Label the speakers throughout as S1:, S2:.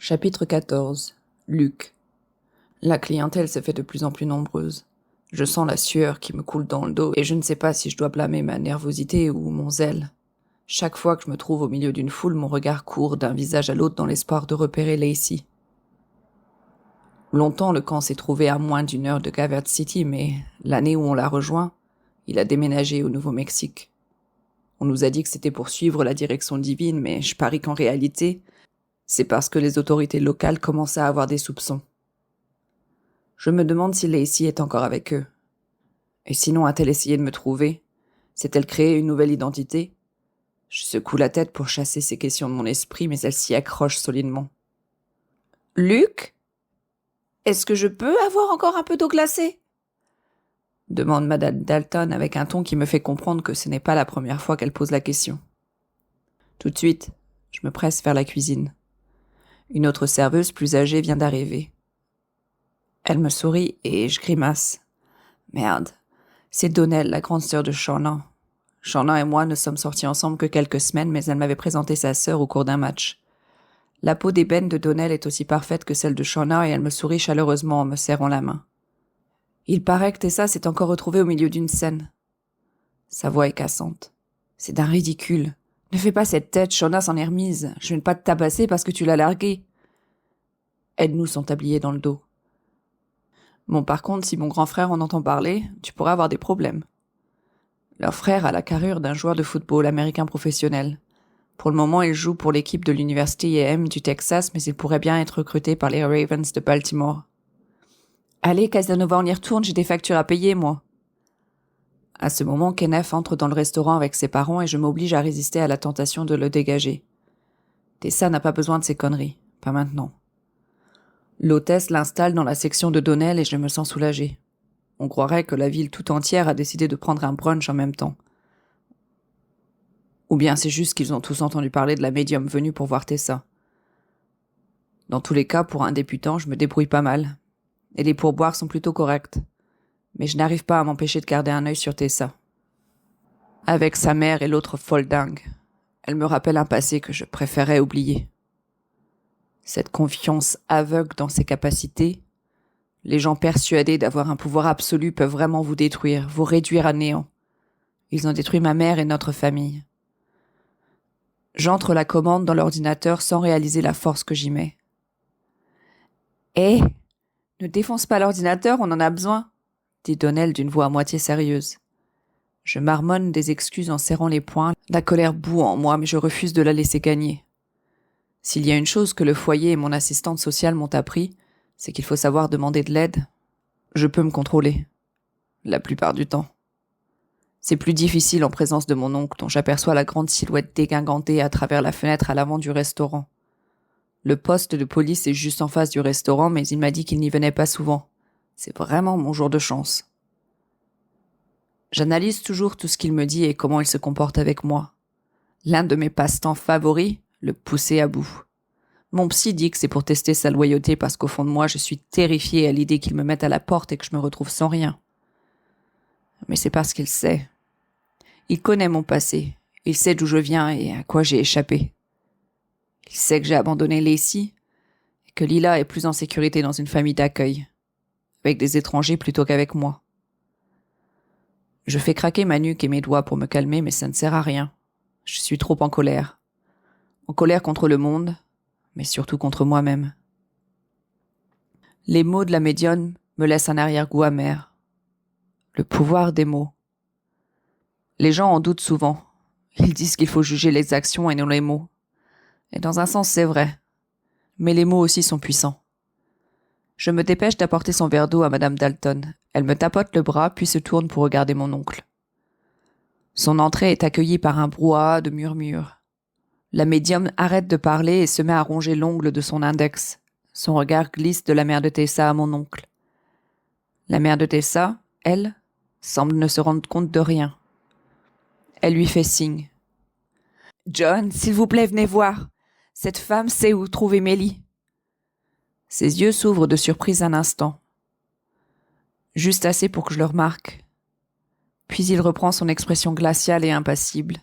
S1: Chapitre 14. Luc. La clientèle se fait de plus en plus nombreuse. Je sens la sueur qui me coule dans le dos et je ne sais pas si je dois blâmer ma nervosité ou mon zèle. Chaque fois que je me trouve au milieu d'une foule, mon regard court d'un visage à l'autre dans l'espoir de repérer Lacey. Longtemps, le camp s'est trouvé à moins d'1 heure de Calvert City, mais l'année où on l'a rejoint, il a déménagé au Nouveau-Mexique. On nous a dit que c'était pour suivre la direction divine, mais je parie qu'en réalité, c'est parce que les autorités locales commençaient à avoir des soupçons. Je me demande si Lacey est encore avec eux. Et sinon, a-t-elle essayé de me trouver? S'est-elle créée une nouvelle identité? Je secoue la tête pour chasser ces questions de mon esprit, mais elles s'y accrochent solidement. « Luc? Est-ce que je peux avoir encore un peu d'eau glacée ?» demande Madame Dalton avec un ton qui me fait comprendre que ce n'est pas la première fois qu'elle pose la question. Tout de suite, je me presse vers la cuisine. Une autre serveuse plus âgée vient d'arriver. Elle me sourit et je grimace. Merde, c'est Donnell, la grande sœur de Shauna. Shauna et moi ne sommes sortis ensemble que quelques semaines, mais elle m'avait présenté sa sœur au cours d'un match. La peau d'ébène de Donnell est aussi parfaite que celle de Shauna et elle me sourit chaleureusement en me serrant la main. Il paraît que Tessa s'est encore retrouvée au milieu d'une scène. Sa voix est cassante. C'est d'un ridicule. Ne fais pas cette tête, Shauna s'en est remise. Je viens pas te tabasser parce que tu l'as larguée. Aide-nous son tablier dans le dos. Bon, par contre, si mon grand frère en entend parler, tu pourras avoir des problèmes. Leur frère a la carrure d'un joueur de football américain professionnel. Pour le moment, il joue pour l'équipe de l'université A&M du Texas, mais il pourrait bien être recruté par les Ravens de Baltimore. Allez, Casanova, on y retourne, j'ai des factures à payer, moi. À ce moment, Kenneth entre dans le restaurant avec ses parents et je m'oblige à résister à la tentation de le dégager. Tessa n'a pas besoin de ces conneries, pas maintenant. L'hôtesse l'installe dans la section de Donnell et je me sens soulagée. On croirait que la ville tout entière a décidé de prendre un brunch en même temps. Ou bien c'est juste qu'ils ont tous entendu parler de la médium venue pour voir Tessa. Dans tous les cas, pour un débutant, je me débrouille pas mal. Et les pourboires sont plutôt corrects. Mais je n'arrive pas à m'empêcher de garder un œil sur Tessa. Avec sa mère et l'autre folle dingue, elle me rappelle un passé que je préférais oublier. Cette confiance aveugle dans ses capacités, les gens persuadés d'avoir un pouvoir absolu peuvent vraiment vous détruire, vous réduire à néant. Ils ont détruit ma mère et notre famille. J'entre la commande dans l'ordinateur sans réaliser la force que j'y mets. « Hé, ne défonce pas l'ordinateur, on en a besoin !» dit Donnell d'une voix à moitié sérieuse. Je marmonne des excuses en serrant les poings, la colère bout en moi, mais je refuse de la laisser gagner. S'il y a une chose que le foyer et mon assistante sociale m'ont appris, c'est qu'il faut savoir demander de l'aide. Je peux me contrôler. La plupart du temps. C'est plus difficile en présence de mon oncle, dont j'aperçois la grande silhouette dégingandée à travers la fenêtre à l'avant du restaurant. Le poste de police est juste en face du restaurant, mais il m'a dit qu'il n'y venait pas souvent. C'est vraiment mon jour de chance. J'analyse toujours tout ce qu'il me dit et comment il se comporte avec moi. L'un de mes passe-temps favoris, le pousser à bout. Mon psy dit que c'est pour tester sa loyauté parce qu'au fond de moi, je suis terrifiée à l'idée qu'il me mette à la porte et que je me retrouve sans rien. Mais c'est parce qu'il sait. Il connaît mon passé. Il sait d'où je viens et à quoi j'ai échappé. Il sait que j'ai abandonné Lacey et que Lila est plus en sécurité dans une famille d'accueil, avec des étrangers plutôt qu'avec moi. Je fais craquer ma nuque et mes doigts pour me calmer, mais ça ne sert à rien. Je suis trop en colère. En colère contre le monde, mais surtout contre moi-même. Les mots de la médium me laissent un arrière-goût amer. Le pouvoir des mots. Les gens en doutent souvent. Ils disent qu'il faut juger les actions et non les mots. Et dans un sens, c'est vrai. Mais les mots aussi sont puissants. Je me dépêche d'apporter son verre d'eau à Madame Dalton. Elle me tapote le bras, puis se tourne pour regarder mon oncle. Son entrée est accueillie par un brouhaha de murmures. La médium arrête de parler et se met à ronger l'ongle de son index. Son regard glisse de la mère de Tessa à mon oncle. La mère de Tessa, elle, semble ne se rendre compte de rien. Elle lui fait signe. « John, s'il vous plaît, venez voir. Cette femme sait où trouver Mélie. » Ses yeux s'ouvrent de surprise un instant. Juste assez pour que je le remarque. Puis il reprend son expression glaciale et impassible.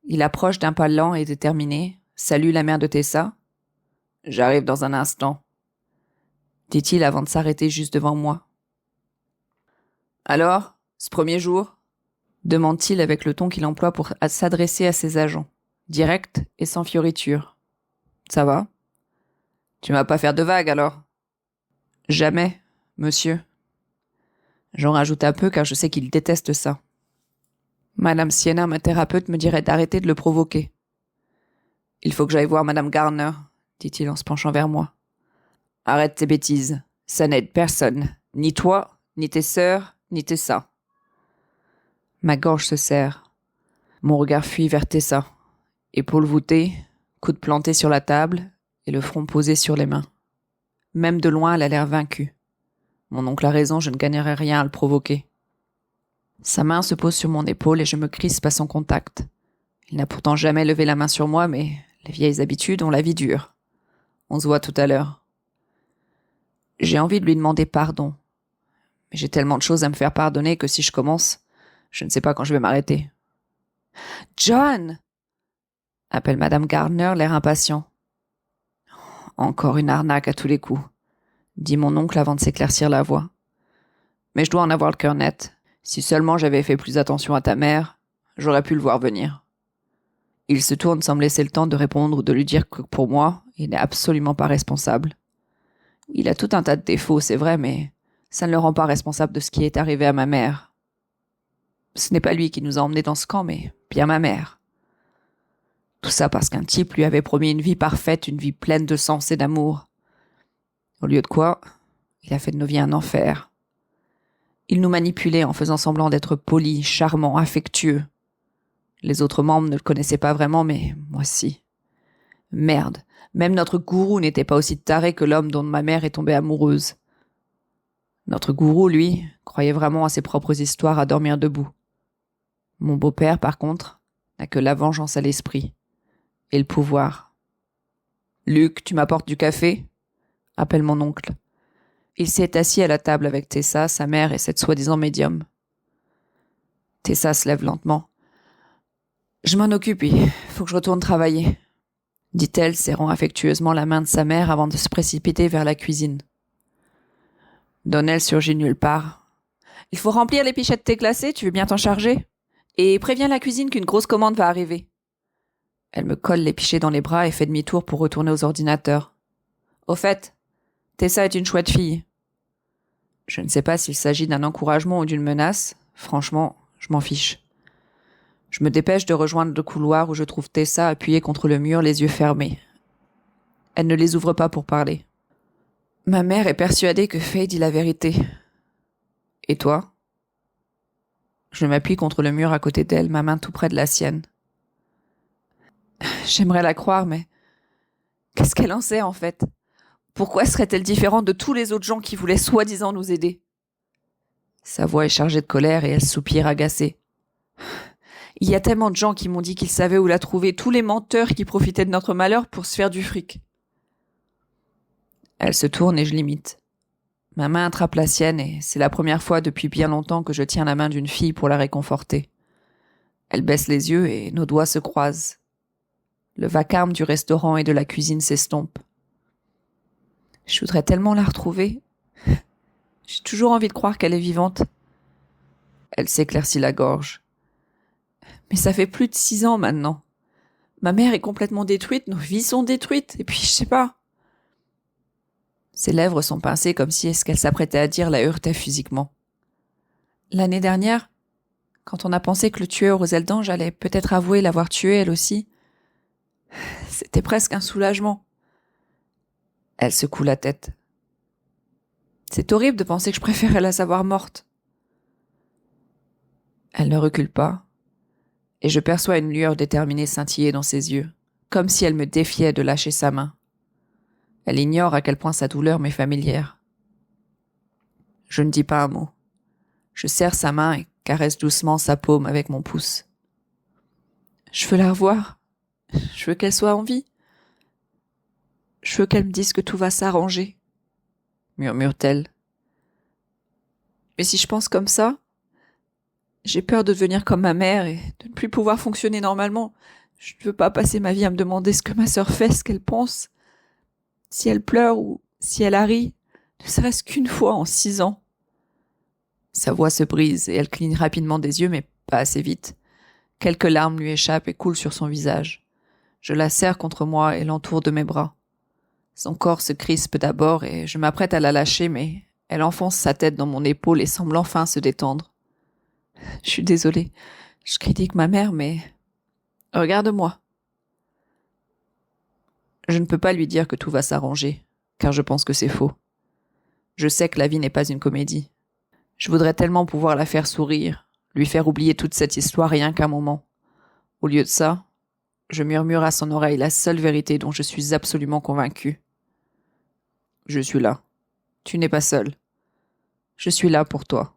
S1: Il approche d'un pas lent et déterminé, salue la mère de Tessa, J'arrive dans un instant, dit-il avant de s'arrêter juste devant moi. Alors, ce premier jour, demande-t-il avec le ton qu'il emploie pour s'adresser à ses agents, direct et sans fioriture. Ça va? Tu m'as pas faire de vagues alors? Jamais, monsieur. J'en rajoute un peu car je sais qu'il déteste ça. Madame Sienna, ma thérapeute, me dirait d'arrêter de le provoquer. Il faut que j'aille voir Madame Garner, dit-il en se penchant vers moi. Arrête tes bêtises. Ça n'aide personne. Ni toi, ni tes sœurs, ni Tessa. Ma gorge se serre. Mon regard fuit vers Tessa. Épaules voûtées, coude planté sur la table et le front posé sur les mains. Même de loin, elle a l'air vaincue. Mon oncle a raison, je ne gagnerai rien à le provoquer. Sa main se pose sur mon épaule et je me crispe à son contact. Il n'a pourtant jamais levé la main sur moi, mais les vieilles habitudes ont la vie dure. On se voit tout à l'heure. J'ai envie de lui demander pardon. Mais j'ai tellement de choses à me faire pardonner que si je commence, je ne sais pas quand je vais m'arrêter. « John !» appelle Madame Gardner, l'air impatient. « Encore une arnaque à tous les coups », dit mon oncle avant de s'éclaircir la voix. « Mais je dois en avoir le cœur net. Si seulement j'avais fait plus attention à ta mère, j'aurais pu le voir venir. » Il se tourne sans me laisser le temps de répondre ou de lui dire que pour moi, il n'est absolument pas responsable. Il a tout un tas de défauts, c'est vrai, mais ça ne le rend pas responsable de ce qui est arrivé à ma mère. Ce n'est pas lui qui nous a emmenés dans ce camp, mais bien ma mère. Tout ça parce qu'un type lui avait promis une vie parfaite, une vie pleine de sens et d'amour. Au lieu de quoi, il a fait de nos vies un enfer. Il nous manipulait en faisant semblant d'être poli, charmant, affectueux. Les autres membres ne le connaissaient pas vraiment, mais moi si. Merde, même notre gourou n'était pas aussi taré que l'homme dont ma mère est tombée amoureuse. Notre gourou, lui, croyait vraiment à ses propres histoires à dormir debout. Mon beau-père, par contre, n'a que la vengeance à l'esprit. Et le pouvoir. « Luc, tu m'apportes du café ?» appelle mon oncle. Il s'est assis à la table avec Tessa, sa mère et cette soi-disant médium. Tessa se lève lentement. « Je m'en occupe, il faut que je retourne travailler », dit-elle, serrant affectueusement la main de sa mère avant de se précipiter vers la cuisine. Donnell surgit nulle part. « Il faut remplir les pichettes thé glacé, tu veux bien t'en charger? Et préviens la cuisine qu'une grosse commande va arriver. » Elle me colle les pichets dans les bras et fait demi-tour pour retourner aux ordinateurs. Au fait, Tessa est une chouette fille. Je ne sais pas s'il s'agit d'un encouragement ou d'une menace. Franchement, je m'en fiche. Je me dépêche de rejoindre le couloir où je trouve Tessa appuyée contre le mur, les yeux fermés. Elle ne les ouvre pas pour parler. Ma mère est persuadée que Faye dit la vérité. Et toi? Je m'appuie contre le mur à côté d'elle, ma main tout près de la sienne. J'aimerais la croire, mais qu'est-ce qu'elle en sait en fait? Pourquoi serait-elle différente de tous les autres gens qui voulaient soi-disant nous aider? Sa voix est chargée de colère et elle soupire agacée. Il y a tellement de gens qui m'ont dit qu'ils savaient où la trouver, tous les menteurs qui profitaient de notre malheur pour se faire du fric. Elle se tourne et je l'imite. Ma main attrape la sienne et c'est la première fois depuis bien longtemps que je tiens la main d'une fille pour la réconforter. Elle baisse les yeux et nos doigts se croisent. Le vacarme du restaurant et de la cuisine s'estompe. Je voudrais tellement la retrouver. J'ai toujours envie de croire qu'elle est vivante. Elle s'éclaircit la gorge. Mais ça fait plus de 6 ans maintenant. Ma mère est complètement détruite, nos vies sont détruites, et puis je sais pas. Ses lèvres sont pincées comme si ce qu'elle s'apprêtait à dire la heurtait physiquement. L'année dernière, quand on a pensé que le tueur aux ailes d'ange allait peut-être avouer l'avoir tuée elle aussi, c'était presque un soulagement. Elle secoue la tête. C'est horrible de penser que je préférais la savoir morte. Elle ne recule pas, et je perçois une lueur déterminée scintiller dans ses yeux, comme si elle me défiait de lâcher sa main. Elle ignore à quel point sa douleur m'est familière. Je ne dis pas un mot. Je serre sa main et caresse doucement sa paume avec mon pouce. Je veux la revoir. Je veux qu'elle soit en vie. Je veux qu'elle me dise que tout va s'arranger, murmure-t-elle. Mais si je pense comme ça, j'ai peur de devenir comme ma mère et de ne plus pouvoir fonctionner normalement. Je ne veux pas passer ma vie à me demander ce que ma sœur fait, ce qu'elle pense. Si elle pleure ou si elle a ri, ne serait-ce qu'une fois en 6 ans. Sa voix se brise et elle cligne rapidement des yeux, mais pas assez vite. Quelques larmes lui échappent et coulent sur son visage. Je la serre contre moi et l'entoure de mes bras. Son corps se crispe d'abord et je m'apprête à la lâcher, mais elle enfonce sa tête dans mon épaule et semble enfin se détendre. Je suis désolée. Je critique ma mère, mais... Regarde-moi. Je ne peux pas lui dire que tout va s'arranger, car je pense que c'est faux. Je sais que la vie n'est pas une comédie. Je voudrais tellement pouvoir la faire sourire, lui faire oublier toute cette histoire rien qu'un moment. Au lieu de ça, je murmure à son oreille la seule vérité dont je suis absolument convaincue. Je suis là. Tu n'es pas seul. Je suis là pour toi.